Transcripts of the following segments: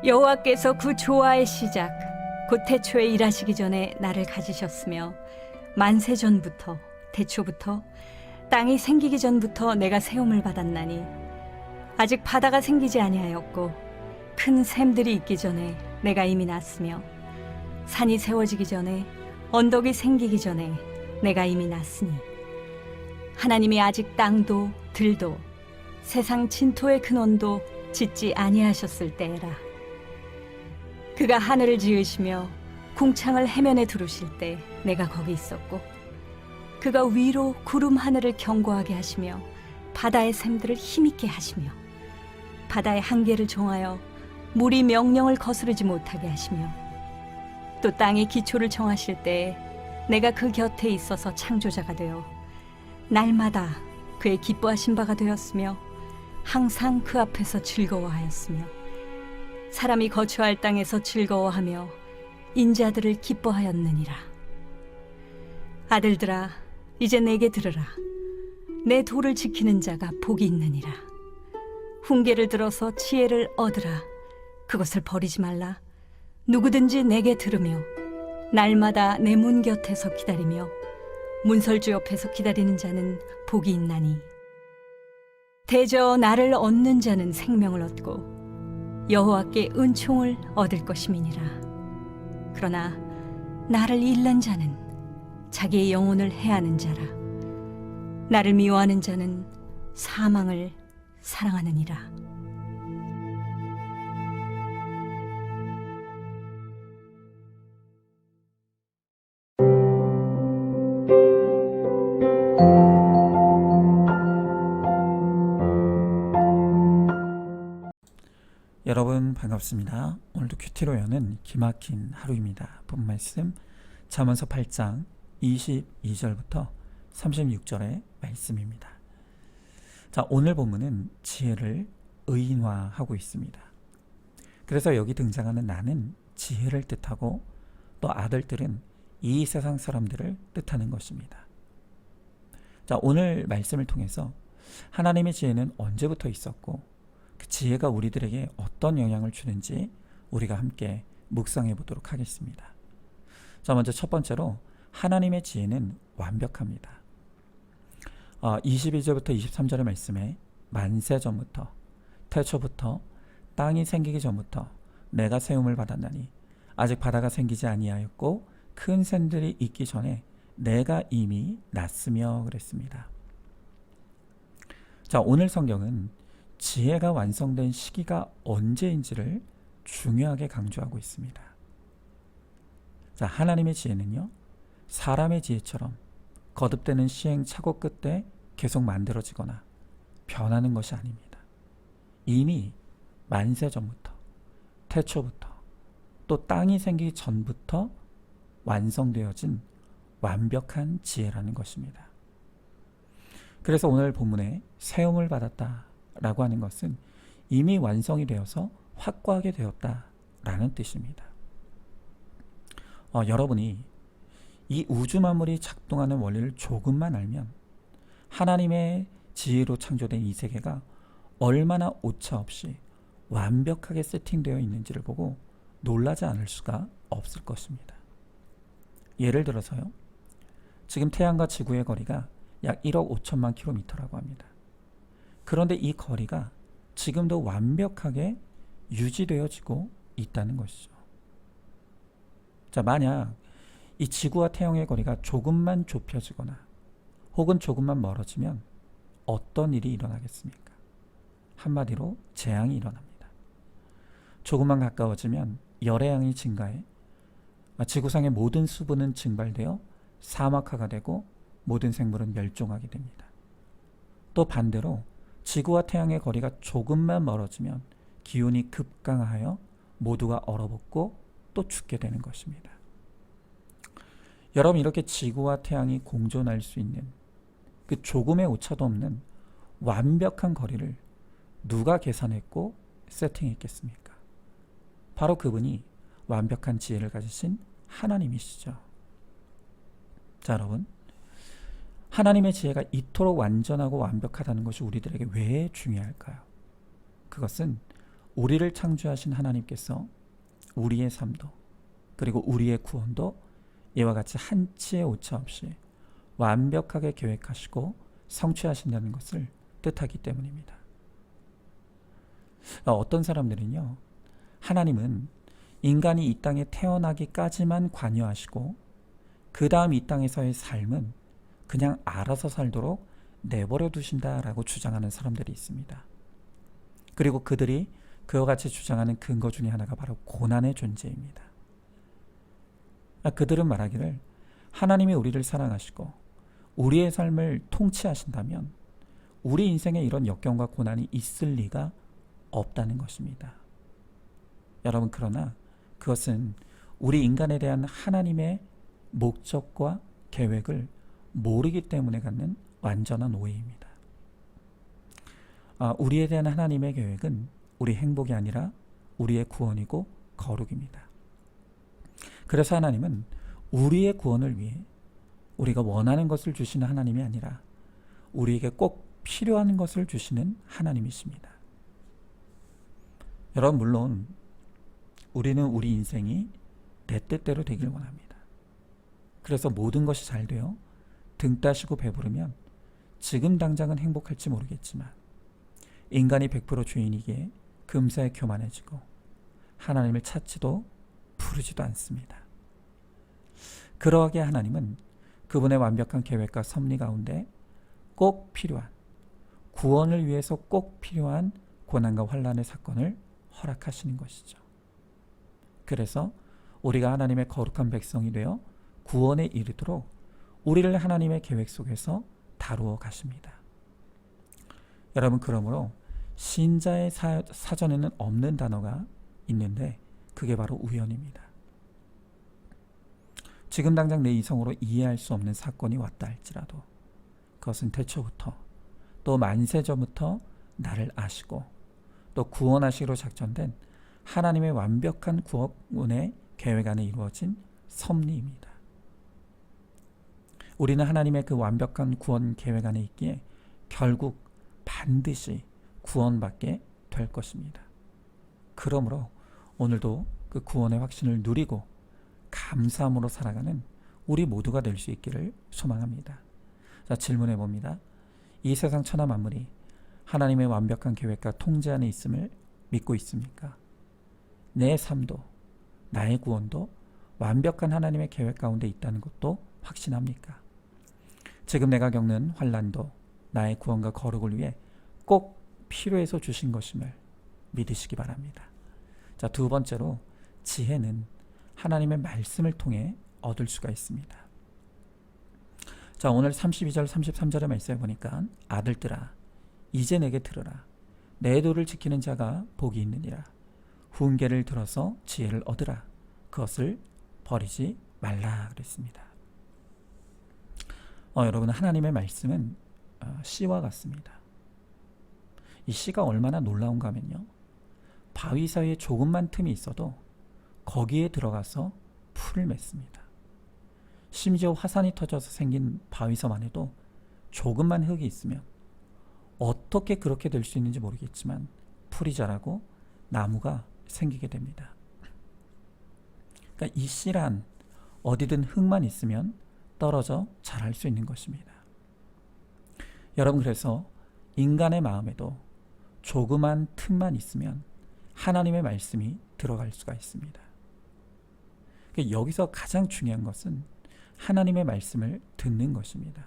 여호와께서 그 조화의 시작 곧 태초에 일하시기 전에 나를 가지셨으며 만세 전부터 태초부터 땅이 생기기 전부터 내가 세움을 받았나니 아직 바다가 생기지 아니하였고 큰 샘들이 있기 전에 내가 이미 났으며 산이 세워지기 전에 언덕이 생기기 전에 내가 이미 났으니 하나님이 아직 땅도 들도 세상 진토의 근원도 짓지 아니하셨을 때에라. 그가 하늘을 지으시며 궁창을 해면에 두르실 때 내가 거기 있었고 그가 위로 구름 하늘을 견고하게 하시며 바다의 샘들을 힘있게 하시며 바다의 한계를 정하여 물이 명령을 거스르지 못하게 하시며 또 땅의 기초를 정하실 때에 내가 그 곁에 있어서 창조자가 되어 날마다 그의 기뻐하신 바가 되었으며 항상 그 앞에서 즐거워하였으며 사람이 거처할 땅에서 즐거워하며 인자들을 기뻐하였느니라. 아들들아, 이제 내게 들으라. 내 도를 지키는 자가 복이 있느니라. 훈계를 들어서 지혜를 얻으라. 그것을 버리지 말라. 누구든지 내게 들으며 날마다 내 문 곁에서 기다리며 문설주 옆에서 기다리는 자는 복이 있나니 대저 나를 얻는 자는 생명을 얻고 여호와께 은총을 얻을 것임이니라. 그러나 나를 잃는 자는 자기의 영혼을 해하는 자라. 나를 미워하는 자는 사망을 사랑하느니라. 여러분 반갑습니다. 오늘도 큐티로 여는 기막힌 하루입니다. 본 말씀 잠언서 8장 22절부터 36절의 말씀입니다. 자, 오늘 본문은 지혜를 의인화하고 있습니다. 그래서 여기 등장하는 나는 지혜를 뜻하고 또 아들들은 이 세상 사람들을 뜻하는 것입니다. 자, 오늘 말씀을 통해서 하나님의 지혜는 언제부터 있었고 그 지혜가 우리들에게 어떤 영향을 주는지 우리가 함께 묵상해 보도록 하겠습니다. 자, 먼저 첫 번째로 하나님의 지혜는 완벽합니다. 22절부터 23절의 말씀에 만세 전부터 태초부터 땅이 생기기 전부터 내가 세움을 받았나니 아직 바다가 생기지 아니하였고 큰 샘들이 있기 전에 내가 이미 났으며 그랬습니다. 자, 오늘 성경은 지혜가 완성된 시기가 언제인지를 중요하게 강조하고 있습니다. 자, 하나님의 지혜는요, 사람의 지혜처럼 거듭되는 시행착오 끝에 계속 만들어지거나 변하는 것이 아닙니다. 이미 만세 전부터, 태초부터, 또 땅이 생기기 전부터 완성되어진 완벽한 지혜라는 것입니다. 그래서 오늘 본문에 세움을 받았다 라고 하는 것은 이미 완성이 되어서 확고하게 되었다라는 뜻입니다. 여러분이 이 우주 만물이 작동하는 원리를 조금만 알면 하나님의 지혜로 창조된 이 세계가 얼마나 오차 없이 완벽하게 세팅되어 있는지를 보고 놀라지 않을 수가 없을 것입니다. 예를 들어서요, 지금 태양과 지구의 거리가 약 1억 5천만 킬로미터라고 합니다. 그런데 이 거리가 지금도 완벽하게 유지되어지고 있다는 것이죠. 자, 만약 이 지구와 태양의 거리가 조금만 좁혀지거나 혹은 조금만 멀어지면 어떤 일이 일어나겠습니까? 한마디로 재앙이 일어납니다. 조금만 가까워지면 열의 양이 증가해 지구상의 모든 수분은 증발되어 사막화가 되고 모든 생물은 멸종하게 됩니다. 또 반대로 지구와 태양의 거리가 조금만 멀어지면 기온이 급강하여 모두가 얼어붙고 또 죽게 되는 것입니다. 여러분, 이렇게 지구와 태양이 공존할 수 있는 그 조금의 오차도 없는 완벽한 거리를 누가 계산했고 세팅했겠습니까? 바로 그분이 완벽한 지혜를 가지신 하나님이시죠. 자, 여러분, 하나님의 지혜가 이토록 완전하고 완벽하다는 것이 우리들에게 왜 중요할까요? 그것은 우리를 창조하신 하나님께서 우리의 삶도 그리고 우리의 구원도 이와 같이 한치의 오차 없이 완벽하게 계획하시고 성취하신다는 것을 뜻하기 때문입니다. 어떤 사람들은요, 하나님은 인간이 이 땅에 태어나기까지만 관여하시고 그 다음 이 땅에서의 삶은 그냥 알아서 살도록 내버려 두신다라고 주장하는 사람들이 있습니다. 그리고 그들이 그와 같이 주장하는 근거 중에 하나가 바로 고난의 존재입니다. 그들은 말하기를 하나님이 우리를 사랑하시고 우리의 삶을 통치하신다면 우리 인생에 이런 역경과 고난이 있을 리가 없다는 것입니다. 여러분, 그러나 그것은 우리 인간에 대한 하나님의 목적과 계획을 모르기 때문에 갖는 완전한 오해입니다. 우리에 대한 하나님의 계획은 우리 행복이 아니라 우리의 구원이고 거룩입니다. 그래서 하나님은 우리의 구원을 위해 우리가 원하는 것을 주시는 하나님이 아니라 우리에게 꼭 필요한 것을 주시는 하나님이십니다. 여러분, 물론 우리는 우리 인생이 내 뜻대로 되길 원합니다. 그래서 모든 것이 잘 되어 등 따시고 배부르면 지금 당장은 행복할지 모르겠지만 인간이 100% 주인이기에 금세 교만해지고 하나님을 찾지도 부르지도 않습니다. 그러하게 하나님은 그분의 완벽한 계획과 섭리 가운데 꼭 필요한, 구원을 위해서 꼭 필요한 고난과 환난의 사건을 허락하시는 것이죠. 그래서 우리가 하나님의 거룩한 백성이 되어 구원에 이르도록 우리를 하나님의 계획 속에서 다루어 가십니다. 여러분, 그러므로 신자의 사전에는 없는 단어가 있는데 그게 바로 우연입니다. 지금 당장 내 이성으로 이해할 수 없는 사건이 왔다 할지라도 그것은 태초부터 또 만세 전부터 나를 아시고 또 구원하시기로 작전된 하나님의 완벽한 구원의 계획 안에 이루어진 섭리입니다. 우리는 하나님의 그 완벽한 구원 계획 안에 있기에 결국 반드시 구원받게 될 것입니다. 그러므로 오늘도 그 구원의 확신을 누리고 감사함으로 살아가는 우리 모두가 될 수 있기를 소망합니다. 자, 질문해 봅니다. 이 세상 천하 만물이 하나님의 완벽한 계획과 통제 안에 있음을 믿고 있습니까? 내 삶도 나의 구원도 완벽한 하나님의 계획 가운데 있다는 것도 확신합니까? 지금 내가 겪는 환난도 나의 구원과 거룩을 위해 꼭 필요해서 주신 것임을 믿으시기 바랍니다. 자, 두 번째로 지혜는 하나님의 말씀을 통해 얻을 수가 있습니다. 자, 오늘 32절 33절의 말씀에 보니까 아들들아 이제 내게 들으라. 내 도를 지키는 자가 복이 있느니라. 훈계를 들어서 지혜를 얻으라. 그것을 버리지 말라 그랬습니다. 여러분, 하나님의 말씀은 씨와 같습니다. 이 씨가 얼마나 놀라운가 하면요, 바위 사이에 조금만 틈이 있어도 거기에 들어가서 풀을 맺습니다. 심지어 화산이 터져서 생긴 바위섬 안에도 조금만 흙이 있으면 어떻게 그렇게 될 수 있는지 모르겠지만 풀이 자라고 나무가 생기게 됩니다. 그러니까 이 씨란 어디든 흙만 있으면 떨어져 자랄 수 있는 것입니다. 여러분, 그래서 인간의 마음에도 조그만 틈만 있으면 하나님의 말씀이 들어갈 수가 있습니다. 그러니까 여기서 가장 중요한 것은 하나님의 말씀을 듣는 것입니다.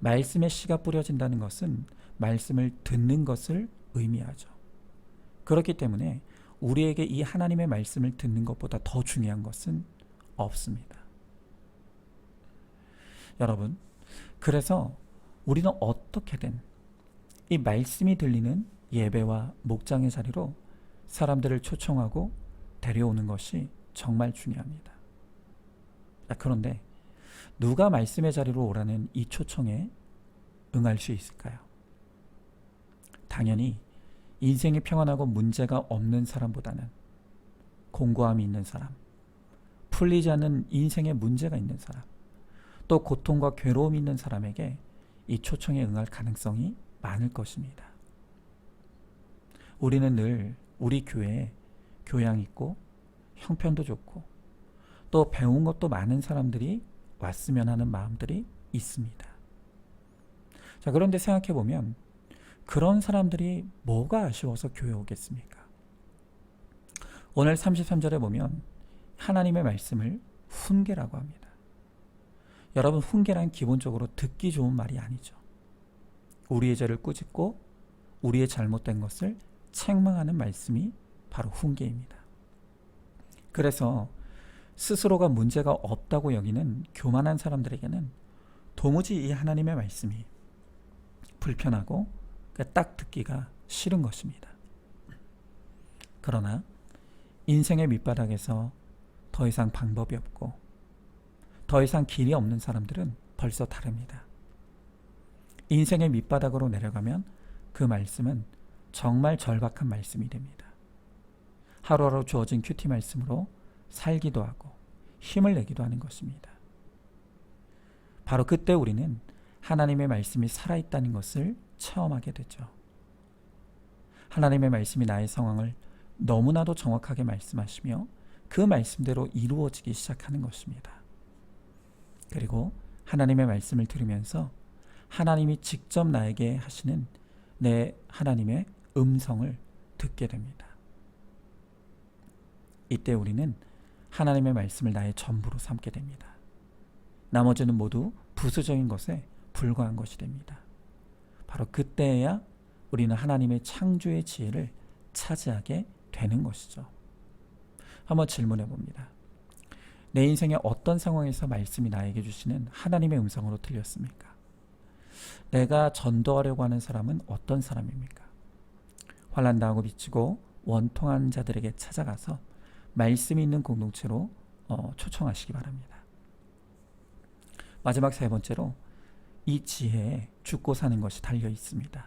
말씀의 씨가 뿌려진다는 것은 말씀을 듣는 것을 의미하죠. 그렇기 때문에 우리에게 이 하나님의 말씀을 듣는 것보다 더 중요한 것은 없습니다. 여러분, 그래서 우리는 어떻게든 이 말씀이 들리는 예배와 목장의 자리로 사람들을 초청하고 데려오는 것이 정말 중요합니다. 그런데 누가 말씀의 자리로 오라는 이 초청에 응할 수 있을까요? 당연히 인생이 평안하고 문제가 없는 사람보다는 공고함이 있는 사람, 풀리지 않는 인생에 문제가 있는 사람, 또 고통과 괴로움이 있는 사람에게 이 초청에 응할 가능성이 많을 것입니다. 우리는 늘 우리 교회에 교양 있고 형편도 좋고 또 배운 것도 많은 사람들이 왔으면 하는 마음들이 있습니다. 자, 그런데 생각해 보면 그런 사람들이 뭐가 아쉬워서 교회 오겠습니까? 오늘 33절에 보면 하나님의 말씀을 훈계라고 합니다. 여러분, 훈계란 기본적으로 듣기 좋은 말이 아니죠. 우리의 죄를 꾸짖고 우리의 잘못된 것을 책망하는 말씀이 바로 훈계입니다. 그래서 스스로가 문제가 없다고 여기는 교만한 사람들에게는 도무지 이 하나님의 말씀이 불편하고 딱 듣기가 싫은 것입니다. 그러나 인생의 밑바닥에서 더 이상 방법이 없고 더 이상 길이 없는 사람들은 벌써 다릅니다. 인생의 밑바닥으로 내려가면 그 말씀은 정말 절박한 말씀이 됩니다. 하루하루 주어진 큐티 말씀으로 살기도 하고 힘을 내기도 하는 것입니다. 바로 그때 우리는 하나님의 말씀이 살아있다는 것을 체험하게 되죠. 하나님의 말씀이 나의 상황을 너무나도 정확하게 말씀하시며 그 말씀대로 이루어지기 시작하는 것입니다. 그리고 하나님의 말씀을 들으면서 하나님이 직접 나에게 하시는 내 하나님의 음성을 듣게 됩니다. 이때 우리는 하나님의 말씀을 나의 전부로 삼게 됩니다. 나머지는 모두 부수적인 것에 불과한 것이 됩니다. 바로 그때야 우리는 하나님의 창조의 지혜를 차지하게 되는 것이죠. 한번 질문해 봅니다. 내 인생의 어떤 상황에서 말씀이 나에게 주시는 하나님의 음성으로 들렸습니까? 내가 전도하려고 하는 사람은 어떤 사람입니까? 환난 당하고 미치고 원통한 자들에게 찾아가서 말씀이 있는 공동체로 초청하시기 바랍니다. 마지막 세 번째로 이 지혜에 죽고 사는 것이 달려 있습니다.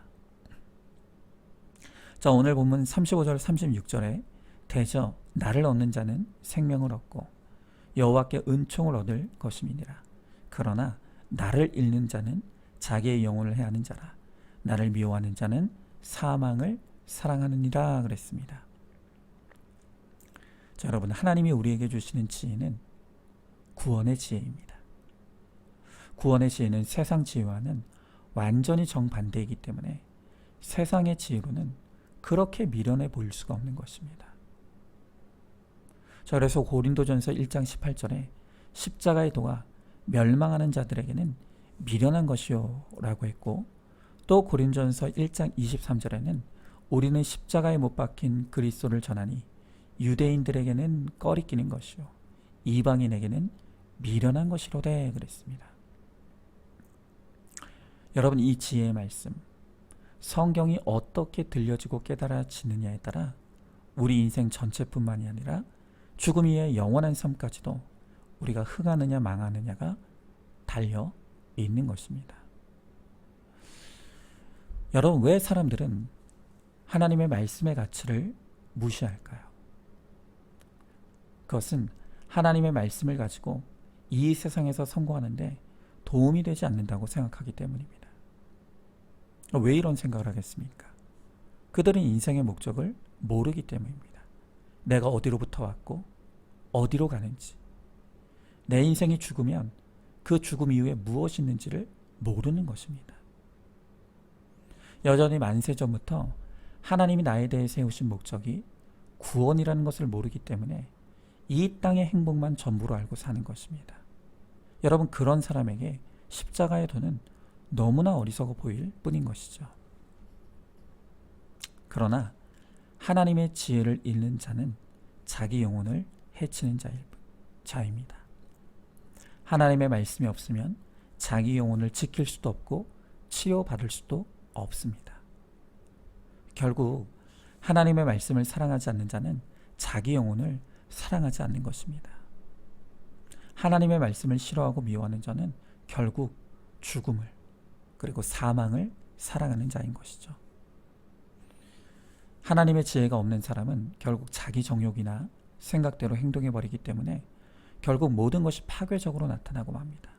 자, 오늘 본문 35절 36절에 대저 나를 얻는 자는 생명을 얻고 여호와께 은총을 얻을 것임이니라. 그러나 나를 잃는 자는 자기의 영혼을 해하는 자라. 나를 미워하는 자는 사망을 사랑하느니라 그랬습니다. 자, 여러분, 하나님이 우리에게 주시는 지혜는 구원의 지혜입니다. 구원의 지혜는 세상 지혜와는 완전히 정반대이기 때문에 세상의 지혜로는 그렇게 미련해 보일 수가 없는 것입니다. 자, 그래서 고린도전서 1장 18절에 십자가의 도가 멸망하는 자들에게는 미련한 것이요 라고 했고, 또 고린도전서 1장 23절에는 우리는 십자가에 못 박힌 그리스도를 전하니 유대인들에게는 꺼리끼는 것이요 이방인에게는 미련한 것이로되 그랬습니다. 여러분, 이 지혜의 말씀, 성경이 어떻게 들려지고 깨달아지느냐에 따라 우리 인생 전체뿐만이 아니라 죽음 이후의 영원한 삶까지도 우리가 흥하느냐 망하느냐가 달려 있는 것입니다. 여러분, 왜 사람들은 하나님의 말씀의 가치를 무시할까요? 그것은 하나님의 말씀을 가지고 이 세상에서 성공하는데 도움이 되지 않는다고 생각하기 때문입니다. 왜 이런 생각을 하겠습니까? 그들은 인생의 목적을 모르기 때문입니다. 내가 어디로부터 왔고 어디로 가는지, 내 인생이 죽으면 그 죽음 이후에 무엇이 있는지를 모르는 것입니다. 여전히 만세 전부터 하나님이 나에 대해 세우신 목적이 구원이라는 것을 모르기 때문에 이 땅의 행복만 전부로 알고 사는 것입니다. 여러분, 그런 사람에게 십자가의 도는 너무나 어리석어 보일 뿐인 것이죠. 그러나 하나님의 지혜를 잃는 자는 자기 영혼을 해치는 자입니다. 하나님의 말씀이 없으면 자기 영혼을 지킬 수도 없고 치료받을 수도 없습니다. 결국 하나님의 말씀을 사랑하지 않는 자는 자기 영혼을 사랑하지 않는 것입니다. 하나님의 말씀을 싫어하고 미워하는 자는 결국 죽음을, 그리고 사망을 사랑하는 자인 것이죠. 하나님의 지혜가 없는 사람은 결국 자기 정욕이나 생각대로 행동해버리기 때문에 결국 모든 것이 파괴적으로 나타나고 맙니다.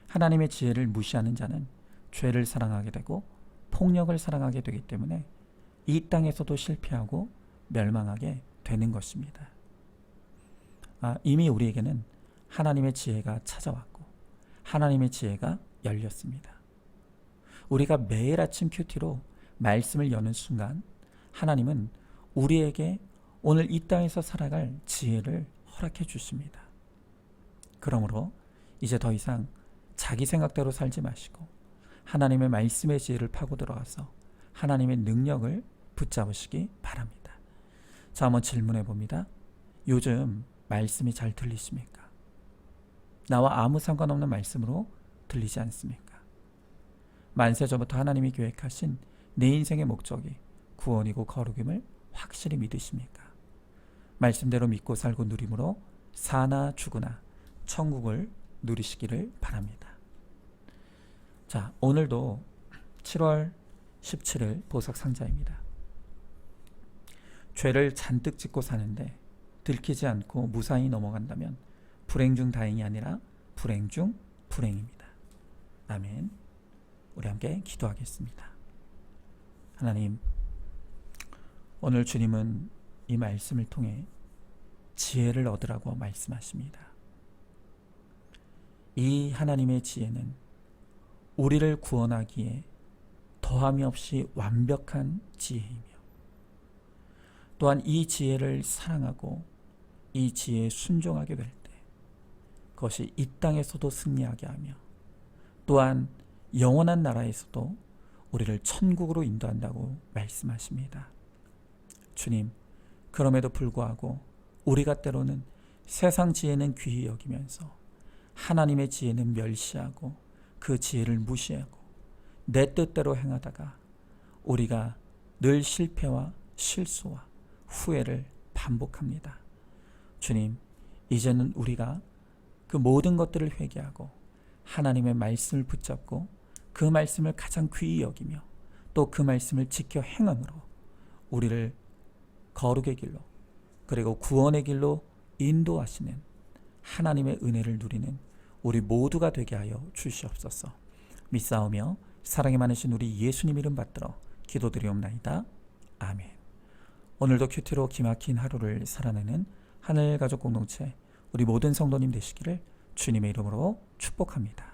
하나님의 지혜를 무시하는 자는 죄를 사랑하게 되고 폭력을 사랑하게 되기 때문에 이 땅에서도 실패하고 멸망하게 되는 것입니다. 이미 우리에게는 하나님의 지혜가 찾아왔고 하나님의 지혜가 열렸습니다. 우리가 매일 아침 큐티로 말씀을 여는 순간 하나님은 우리에게 오늘 이 땅에서 살아갈 지혜를 허락해 주십니다. 그러므로 이제 더 이상 자기 생각대로 살지 마시고 하나님의 말씀의 지혜를 파고 들어가서 하나님의 능력을 붙잡으시기 바랍니다. 자, 한번 질문해 봅니다. 요즘 말씀이 잘 들리십니까? 나와 아무 상관없는 말씀으로 들리지 않습니까? 만세 전부터 하나님이 계획하신 내 인생의 목적이 구원이고 거룩임을 확실히 믿으십니까? 말씀대로 믿고 살고 누림으로 사나 죽으나 천국을 누리시기를 바랍니다. 자, 오늘도 7월 17일 보석상자입니다. 죄를 잔뜩 짓고 사는데 들키지 않고 무사히 넘어간다면 불행 중 다행이 아니라 불행 중 불행입니다. 아멘. 우리 함께 기도하겠습니다. 하나님, 오늘 주님은 이 말씀을 통해 지혜를 얻으라고 말씀하십니다. 이 하나님의 지혜는 우리를 구원하기에 더함이 없이 완벽한 지혜이며 또한 이 지혜를 사랑하고 이 지혜에 순종하게 될 때 그것이 이 땅에서도 승리하게 하며 또한 영원한 나라에서도 우리를 천국으로 인도한다고 말씀하십니다. 주님, 그럼에도 불구하고 우리가 때로는 세상 지혜는 귀히 여기면서 하나님의 지혜는 멸시하고 그 지혜를 무시하고 내 뜻대로 행하다가 우리가 늘 실패와 실수와 후회를 반복합니다. 주님, 이제는 우리가 그 모든 것들을 회개하고 하나님의 말씀을 붙잡고 그 말씀을 가장 귀히 여기며 또 그 말씀을 지켜 행함으로 우리를 거룩의 길로 그리고 구원의 길로 인도하시는 하나님의 은혜를 누리는 우리 모두가 되게 하여 주시옵소서. 믿사오며 사랑이 많으신 우리 예수님 이름 받들어 기도드리옵나이다. 아멘. 오늘도 큐티로 기막힌 하루를 살아내는 하늘가족 공동체 우리 모든 성도님 되시기를 주님의 이름으로 축복합니다.